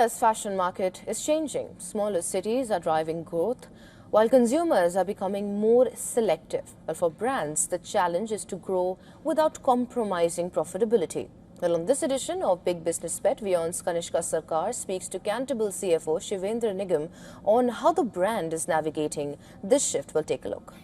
India's fashion market is changing. Smaller cities are driving growth, while consumers are becoming more selective. But for brands, the challenge is to grow without compromising profitability. Well, on this edition of Big Business Bet, WION's Kanishka Sarkar speaks to Cantabil CFO Shivendra Nigam on how the brand is navigating this shift. We'll take a look.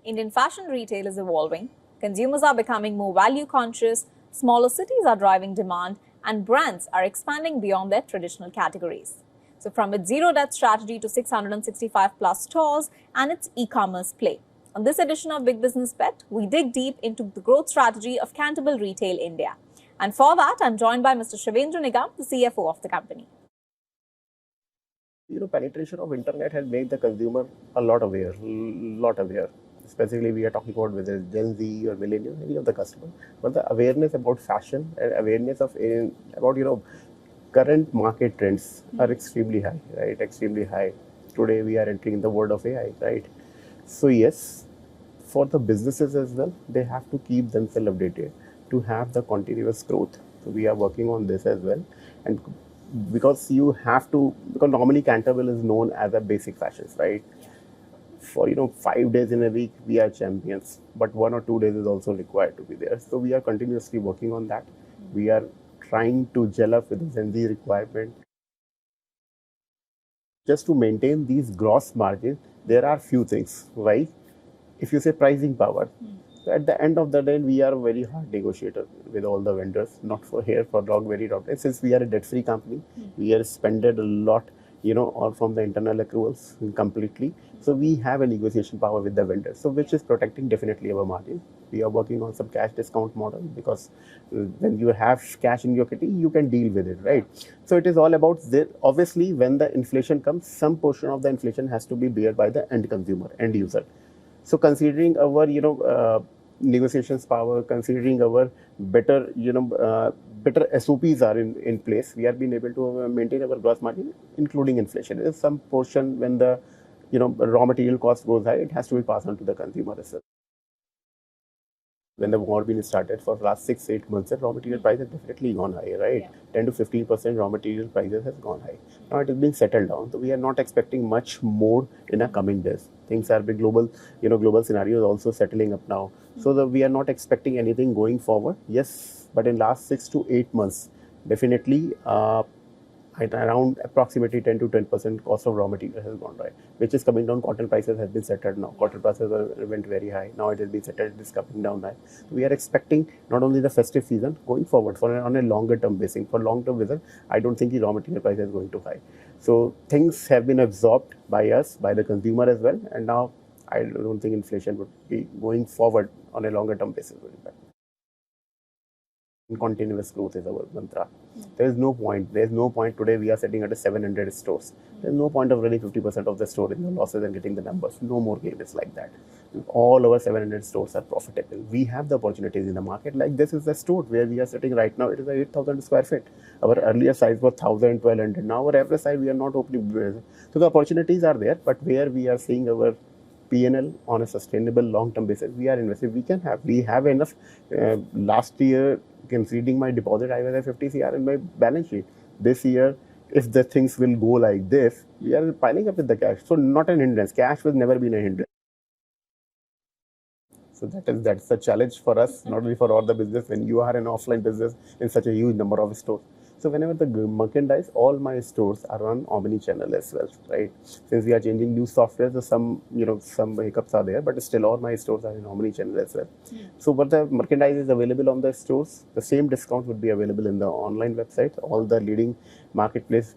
Indian fashion retail is evolving. Consumers are becoming more value conscious, smaller cities are driving demand, and brands are expanding beyond their traditional categories. So from its zero-debt strategy to 665 plus stores and its e-commerce play. On this edition of Big Business Bet, we dig deep into the growth strategy of Cantabil Retail India. And for that, I'm joined by Mr. Shivendra Nigam, the CFO of the company. Penetration of internet has made the consumer a lot aware. Specifically, we are talking about whether it's Gen Z or millennial, any of the customer. But the awareness about fashion and awareness of about current market trends are extremely high, right? Extremely high. Today we are entering the world of AI, right? So yes, for the businesses as well, they have to keep themselves updated to have the continuous growth. So we are working on this as well, and because normally Cantabil is known as a basic fashions, right? For 5 days in a week we are champions, but 1 or 2 days is also required to be there. So we are continuously working on that. We are trying to gel up with the Gen Z requirement. Just to maintain these gross margins, there are few things, right? If you say pricing power, so at the end of the day, we are a very hard negotiator with all the vendors, not for here, for long, very long time. Since we are a debt-free company, we are spended a lot, all from the internal accruals completely. So we have a negotiation power with the vendors, so which is protecting definitely our margin. We are working on some cash discount model because when you have cash in your kitty, you can deal with it, right? So it is all about obviously when the inflation comes, some portion of the inflation has to be borne by the end consumer, end user. So considering our negotiations power, considering our better better SOPs are in place, we are being able to maintain our gross margin, including inflation. There is some portion when the raw material cost goes high, it has to be passed on to the consumer as well. When the war being started for the last 6-8 months, the raw material price has definitely gone high, right? Yeah. 10 to 15% raw material prices has gone high. Now it is being settled down, so we are not expecting much more in the coming days. Things are big global, global scenario is also settling up now. So we are not expecting anything going forward. Yes, but in last 6 to 8 months, definitely at around approximately 10 to 10% cost of raw material has gone right, which is coming down. Cotton prices has been settled now. Cotton prices went very high. Now it has been settled. It is coming down high. We are expecting not only the festive season going forward on a longer term basis. For long term vision, I don't think the raw material price is going to high. So things have been absorbed by us, by the consumer as well, and now I don't think inflation would be going forward on a longer term basis. Continuous growth is our mantra. There is no point. There is no point today we are sitting at 700 stores. There is no point of running 50% of the store in the losses and getting the numbers. No more game is like that. All our 700 stores are profitable. We have the opportunities in the market. Like this is the store where we are sitting right now. It is a 8,000 square feet. Our earlier size was 1,000, 1,200. Now our average size we are not opening. So the opportunities are there, but where we are seeing our P&L on a sustainable long-term basis, we are investing. We have enough. Last year, considering my deposit, I was at 50 CR in my balance sheet. This year, if the things will go like this, we are piling up with the cash. So not an hindrance. Cash has never been a hindrance. So that's a challenge for us, not only for all the business. When you are an offline business in such a huge number of stores. So whenever the merchandise, all my stores are on Omnichannel as well, right? Since we are changing new software, so some hiccups are there, but still all my stores are in Omnichannel as well. So but the merchandise is available on the stores. The same discount would be available in the online website. All the leading marketplace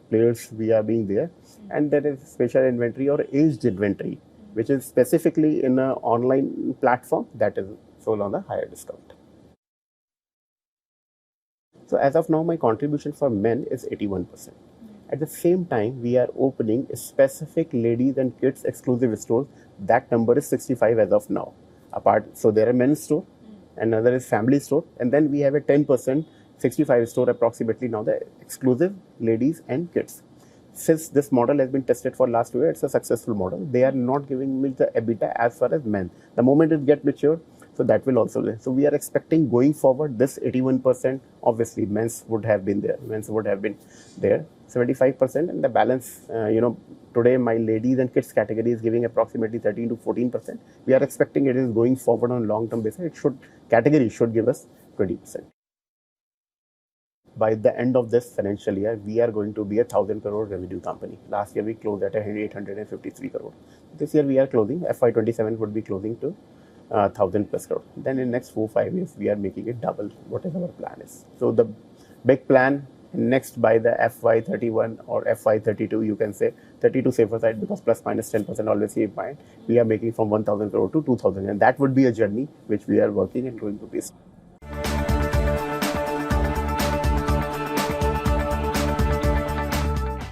players we are being there, and there is special inventory or aged inventory, which is specifically in an online platform that is sold on the higher discount. So as of now, my contribution for men is 81%. At the same time, we are opening specific ladies and kids exclusive stores. That number is 65 as of now. So there are men's store, another is family store, and then we have a 10%, 65 store approximately now, the exclusive ladies and kids. Since this model has been tested for last 2 years, it's a successful model. They are not giving me the EBITDA as far as men. The moment it gets mature, So that will also, so we are expecting going forward this 81%, obviously men's would have been there, 75%, and the balance, today my ladies and kids category is giving approximately 13 to 14%. We are expecting it is going forward on long-term basis. Category should give us 20%. By the end of this financial year, we are going to be a 1,000 crore revenue company. Last year we closed at 853 crore. This year we are closing, FY27 would be closing to 1,000 plus crore. Then in next 4-5 years, we are making it double whatever our plan is. So the big plan next by the FY31 or FY32, you can say 32 safer side, because plus minus 10% always keep in mind, we are making from 1,000 crore to 2,000, and that would be a journey which we are working and going to be.